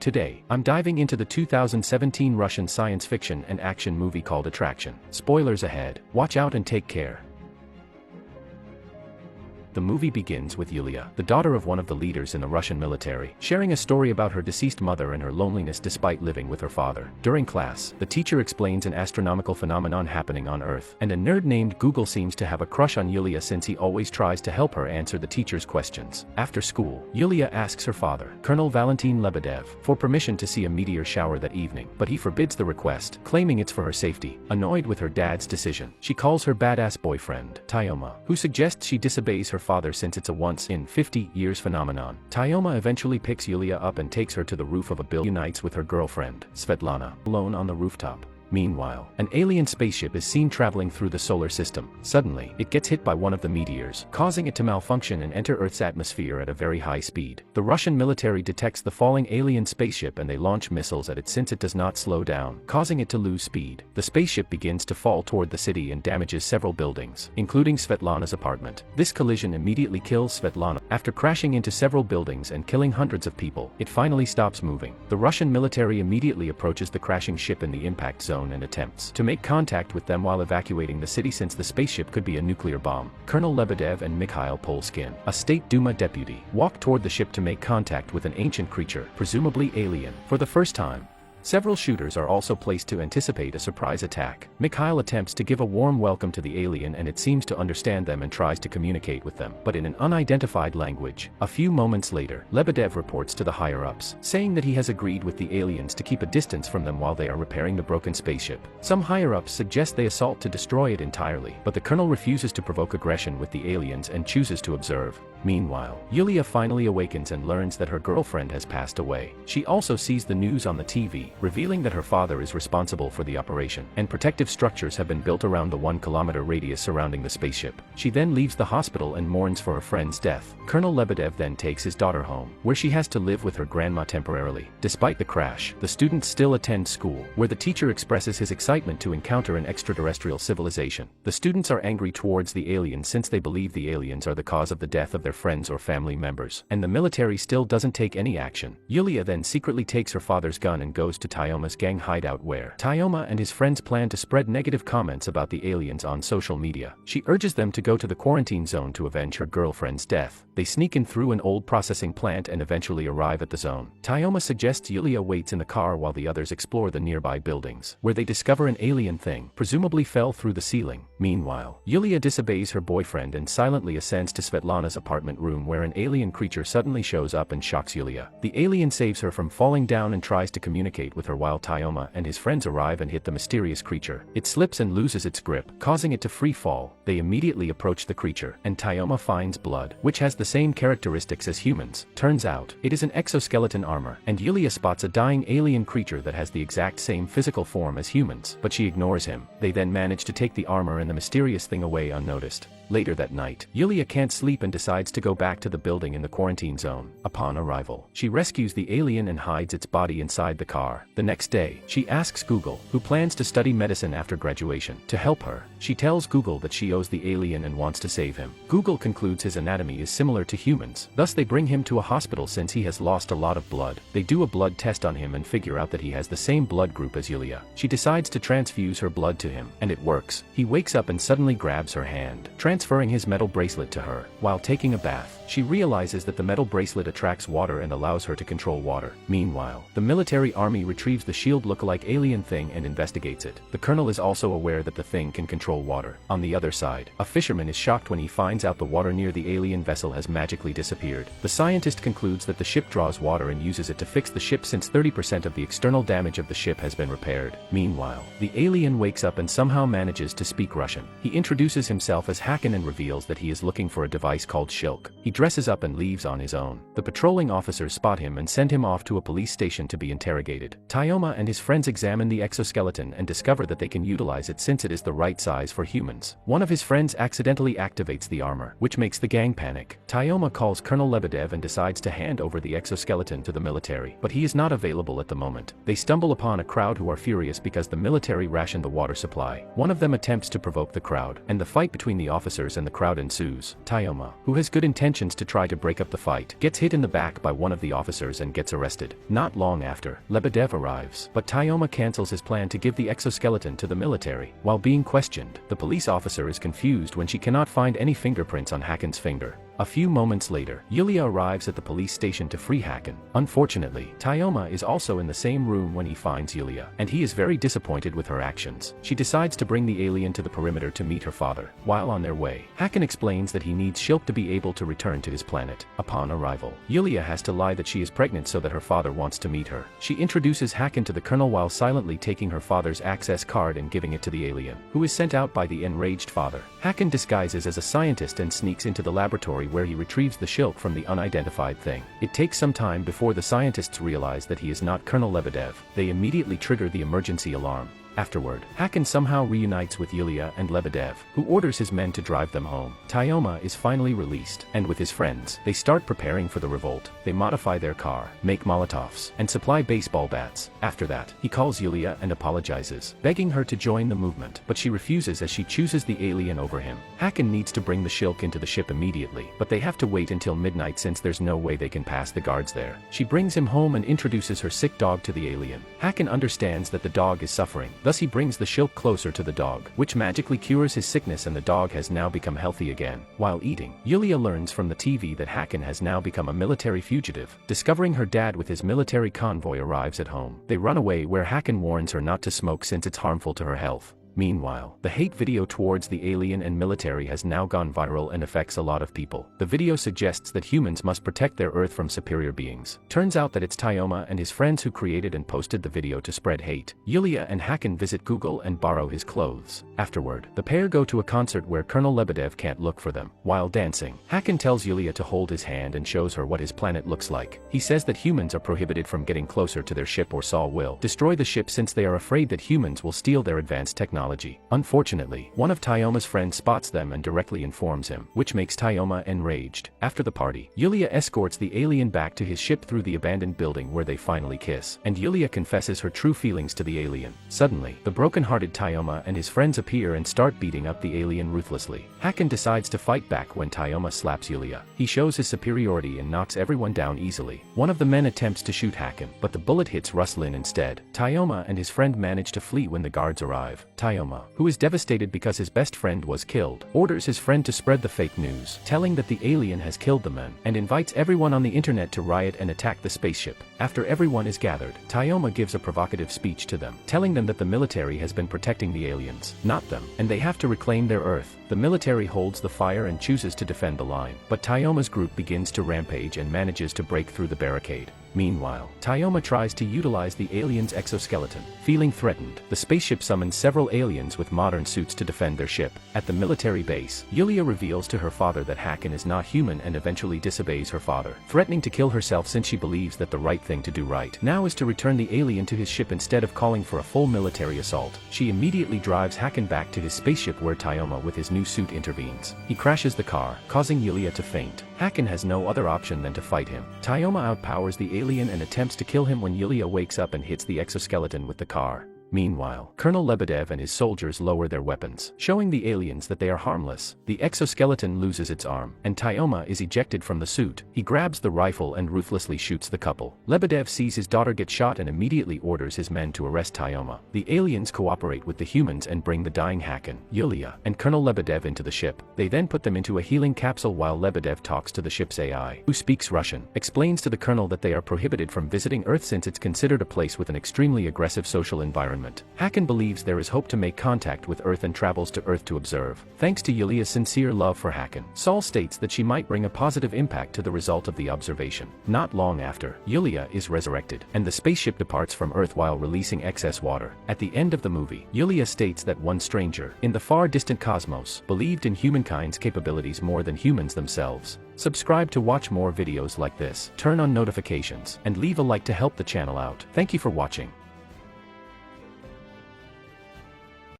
Today, I'm diving into the 2017 Russian science fiction and action movie called Attraction. Spoilers ahead, watch out and take care. The movie begins with Yulia, the daughter of one of the leaders in the Russian military, sharing a story about her deceased mother and her loneliness despite living with her father. During class, the teacher explains an astronomical phenomenon happening on Earth, and a nerd named Google seems to have a crush on Yulia since he always tries to help her answer the teacher's questions. After school, Yulia asks her father, Colonel Valentin Lebedev, for permission to see a meteor shower that evening, but he forbids the request, claiming it's for her safety. Annoyed with her dad's decision, she calls her badass boyfriend, Tyoma, who suggests she disobeys her father since it's a once-in-50-years phenomenon. Tyoma eventually picks Yulia up and takes her to the roof of a building, unites with her girlfriend, Svetlana, alone on the rooftop. Meanwhile, an alien spaceship is seen traveling through the solar system. Suddenly, it gets hit by one of the meteors, causing it to malfunction and enter Earth's atmosphere at a very high speed. The Russian military detects the falling alien spaceship and they launch missiles at it since it does not slow down, causing it to lose speed. The spaceship begins to fall toward the city and damages several buildings, including Svetlana's apartment. This collision immediately kills Svetlana. After crashing into several buildings and killing hundreds of people, it finally stops moving. The Russian military immediately approaches the crashing ship in the impact zone and attempts to make contact with them while evacuating the city since the spaceship could be a nuclear bomb. Colonel Lebedev and Mikhail Polskin, a State Duma deputy, walk toward the ship to make contact with an ancient creature, presumably alien, for the first time. Several shooters are also placed to anticipate a surprise attack. Mikhail attempts to give a warm welcome to the alien and it seems to understand them and tries to communicate with them, but in an unidentified language. A few moments later, Lebedev reports to the higher-ups, saying that he has agreed with the aliens to keep a distance from them while they are repairing the broken spaceship. Some higher-ups suggest they assault to destroy it entirely, but the colonel refuses to provoke aggression with the aliens and chooses to observe. Meanwhile, Yulia finally awakens and learns that her girlfriend has passed away. She also sees the news on the TV, revealing that her father is responsible for the operation, and protective structures have been built around the 1-kilometer radius surrounding the spaceship. She then leaves the hospital and mourns for her friend's death. Colonel Lebedev then takes his daughter home, where she has to live with her grandma temporarily. Despite the crash, the students still attend school, where the teacher expresses his excitement to encounter an extraterrestrial civilization. The students are angry towards the aliens since they believe the aliens are the cause of the death of their friends or family members, and the military still doesn't take any action. Yulia then secretly takes her father's gun and goes to Tyoma's gang hideout where Tyoma and his friends plan to spread negative comments about the aliens on social media. She urges them to go to the quarantine zone to avenge her girlfriend's death. They sneak in through an old processing plant and eventually arrive at the zone. Tyoma suggests Yulia waits in the car while the others explore the nearby buildings, where they discover an alien thing, presumably fell through the ceiling. Meanwhile, Yulia disobeys her boyfriend and silently ascends to Svetlana's apartment room where an alien creature suddenly shows up and shocks Yulia. The alien saves her from falling down and tries to communicate with her while Tyoma and his friends arrive and hit the mysterious creature. It slips and loses its grip, causing it to free fall. They immediately approach the creature, and Tyoma finds blood, which has the same characteristics as humans. Turns out, it is an exoskeleton armor, and Yulia spots a dying alien creature that has the exact same physical form as humans, but she ignores him. They then manage to take the armor and the mysterious thing away unnoticed. Later that night, Yulia can't sleep and decides to go back to the building in the quarantine zone. Upon arrival, she rescues the alien and hides its body inside the car. The next day, she asks Google, who plans to study medicine after graduation, to help her. She tells Google that she owes the alien and wants to save him. Google concludes his anatomy is similar to humans, thus they bring him to a hospital since he has lost a lot of blood. They do a blood test on him and figure out that he has the same blood group as Yulia. She decides to transfuse her blood to him, and it works. He wakes up and suddenly grabs her hand, transferring his metal bracelet to her. While taking a bath, she realizes that the metal bracelet attracts water and allows her to control water. Meanwhile, the military army retrieves the shield look-alike alien thing and investigates it. The colonel is also aware that the thing can control water. On the other side, a fisherman is shocked when he finds out the water near the alien vessel has magically disappeared. The scientist concludes that the ship draws water and uses it to fix the ship since 30% of the external damage of the ship has been repaired. Meanwhile, the alien wakes up and somehow manages to speak Russian. He introduces himself as Hakan and reveals that he is looking for a device called Shilk. He dresses up and leaves on his own. The patrolling officers spot him and send him off to a police station to be interrogated. Tyoma and his friends examine the exoskeleton and discover that they can utilize it since it is the right size for humans. One of his friends accidentally activates the armor, which makes the gang panic. Tyoma calls Colonel Lebedev and decides to hand over the exoskeleton to the military, but he is not available at the moment. They stumble upon a crowd who are furious because the military rationed the water supply. One of them attempts to provoke the crowd, and the fight between the officers and the crowd ensues. Tyoma, who has good intentions to try to break up the fight, gets hit in the back by one of the officers and gets arrested. Not long after, Lebedev arrives, but Tyoma cancels his plan to give the exoskeleton to the military. While being questioned, the police officer is confused when she cannot find any fingerprints on Hakan's finger. A few moments later, Yulia arrives at the police station to free Hakan. Unfortunately, Tyoma is also in the same room when he finds Yulia, and he is very disappointed with her actions. She decides to bring the alien to the perimeter to meet her father. While on their way, Hakan explains that he needs Shilk to be able to return to his planet. Upon arrival, Yulia has to lie that she is pregnant so that her father wants to meet her. She introduces Hakan to the colonel while silently taking her father's access card and giving it to the alien, who is sent out by the enraged father. Hakan disguises as a scientist and sneaks into the laboratory where he retrieves the Shilk from the unidentified thing. It takes some time before the scientists realize that he is not Colonel Lebedev. They immediately trigger the emergency alarm. Afterward, Hakan somehow reunites with Yulia and Lebedev, who orders his men to drive them home. Tyoma is finally released, and with his friends, they start preparing for the revolt. They modify their car, make Molotovs, and supply baseball bats. After that, he calls Yulia and apologizes, begging her to join the movement, but she refuses as she chooses the alien over him. Hakan needs to bring the Shilk into the ship immediately, but they have to wait until midnight since there's no way they can pass the guards there. She brings him home and introduces her sick dog to the alien. Hakan understands that the dog is suffering. Thus he brings the Shilk closer to the dog, which magically cures his sickness, and the dog has now become healthy again. While eating, Yulia learns from the TV that Hakan has now become a military fugitive. Discovering her dad with his military convoy arrives at home. They run away where Hakan warns her not to smoke since it's harmful to her health. Meanwhile, the hate video towards the alien and military has now gone viral and affects a lot of people. The video suggests that humans must protect their Earth from superior beings. Turns out that it's Tyoma and his friends who created and posted the video to spread hate. Yulia and Hakan visit Google and borrow his clothes. Afterward, the pair go to a concert where Colonel Lebedev can't look for them. While dancing, Hakan tells Yulia to hold his hand and shows her what his planet looks like. He says that humans are prohibited from getting closer to their ship or Saul will destroy the ship since they are afraid that humans will steal their advanced technology. Unfortunately, one of Tyoma's friends spots them and directly informs him, which makes Tyoma enraged. After the party, Yulia escorts the alien back to his ship through the abandoned building where they finally kiss, and Yulia confesses her true feelings to the alien. Suddenly, the broken-hearted Tyoma and his friends appear and start beating up the alien ruthlessly. Hakan decides to fight back when Tyoma slaps Yulia. He shows his superiority and knocks everyone down easily. One of the men attempts to shoot Hakan, but the bullet hits Ruslin instead. Tyoma and his friend manage to flee when the guards arrive. Tyoma, who is devastated because his best friend was killed, orders his friend to spread the fake news, telling that the alien has killed the men, and invites everyone on the internet to riot and attack the spaceship. After everyone is gathered, Tyoma gives a provocative speech to them, telling them that the military has been protecting the aliens, not them, and they have to reclaim their Earth. The military holds the fire and chooses to defend the line, but Tyoma's group begins to rampage and manages to break through the barricade. Meanwhile, Tyoma tries to utilize the alien's exoskeleton. Feeling threatened, the spaceship summons several aliens with modern suits to defend their ship. At the military base, Yulia reveals to her father that Hakan is not human and eventually disobeys her father, threatening to kill herself since she believes that the right thing to do right now is to return the alien to his ship instead of calling for a full military assault. She immediately drives Hakan back to his spaceship where Tyoma with his new suit intervenes. He crashes the car, causing Yulia to faint. Hakan has no other option than to fight him. Tyoma outpowers the alien and attempts to kill him when Yulia wakes up and hits the exoskeleton with the car. Meanwhile, Colonel Lebedev and his soldiers lower their weapons, showing the aliens that they are harmless. The exoskeleton loses its arm, and Tyoma is ejected from the suit. He grabs the rifle and ruthlessly shoots the couple. Lebedev sees his daughter get shot and immediately orders his men to arrest Tyoma. The aliens cooperate with the humans and bring the dying Hakan, Yulia, and Colonel Lebedev into the ship. They then put them into a healing capsule while Lebedev talks to the ship's AI, who speaks Russian, explains to the colonel that they are prohibited from visiting Earth since it's considered a place with an extremely aggressive social environment. Hakan believes there is hope to make contact with Earth and travels to Earth to observe. Thanks to Yulia's sincere love for Hakan, Saul states that she might bring a positive impact to the result of the observation. Not long after, Yulia is resurrected, and the spaceship departs from Earth while releasing excess water. At the end of the movie, Yulia states that one stranger, in the far distant cosmos, believed in humankind's capabilities more than humans themselves. Subscribe to watch more videos like this, turn on notifications, and leave a like to help the channel out. Thank you for watching.